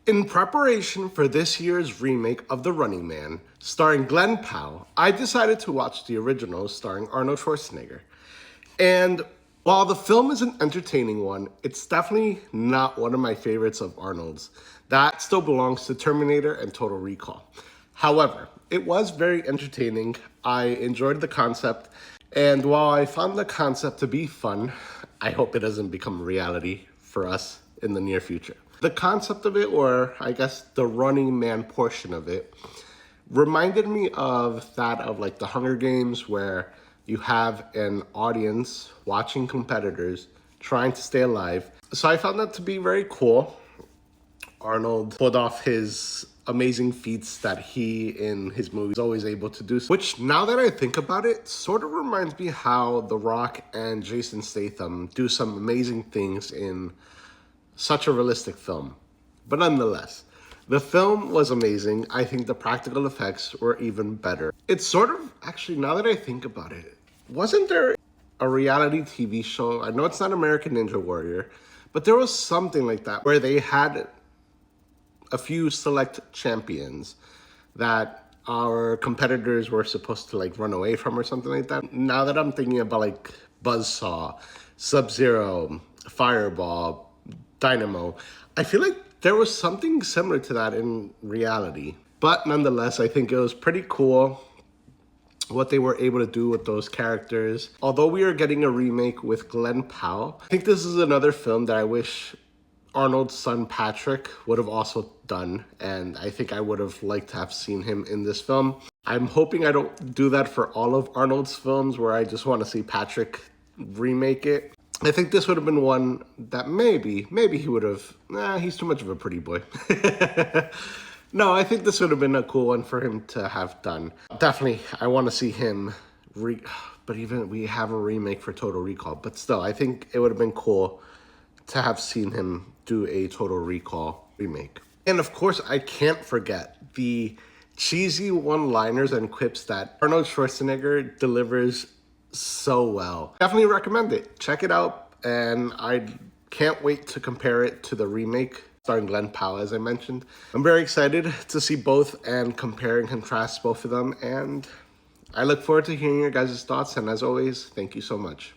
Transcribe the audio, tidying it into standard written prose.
In preparation for this year's remake of The Running Man, starring Glenn Powell, I decided to watch the original starring Arnold Schwarzenegger. And while the film is an entertaining one, it's definitely not one of my favorites of Arnold's. That still belongs to Terminator and Total Recall. However, it was very entertaining. I enjoyed the concept. And while I found the concept to be fun, I hope it doesn't become reality for us in the near future. The concept of it, or I guess the Running Man portion of it, reminded me of that of like the Hunger Games, where you have an audience watching competitors trying to stay alive. So I found that to be very cool. Arnold pulled off his amazing feats that he in his movies is always able to do, which now that I think about it, sort of reminds me how The Rock and Jason Statham do some amazing things in such a realistic film. But nonetheless, the film was amazing. I think the practical effects were even better. It's sort of, actually, now that I think about it, wasn't there a reality TV show? I know it's not American Ninja Warrior, but there was something like that where they had a few select champions that our competitors were supposed to like run away from or something like that. Now that I'm thinking about like Buzzsaw, Sub-Zero, Fireball, Dynamo, I feel like there was something similar to that in reality. But nonetheless, I think it was pretty cool what they were able to do with those characters. Although we are getting a remake with Glenn Powell, I think this is another film that I wish Arnold's son Patrick would have also done, and I think I would have liked to have seen him in this film. I'm hoping I don't do that for all of Arnold's films where I just want to see Patrick remake it. I think this would have been one that maybe he would have, he's too much of a pretty boy. No, I think this would have been a cool one for him to have done. Definitely, I want to see him, but even we have a remake for Total Recall, but still, I think it would have been cool to have seen him do a Total Recall remake. And of course, I can't forget the cheesy one-liners and quips that Arnold Schwarzenegger delivers so well. Definitely recommend it. Check it out, and I can't wait to compare it to the remake starring Glenn Powell, as I mentioned. I'm very excited to see both and compare and contrast both of them, and I look forward to hearing your guys' thoughts, and as always, thank you so much.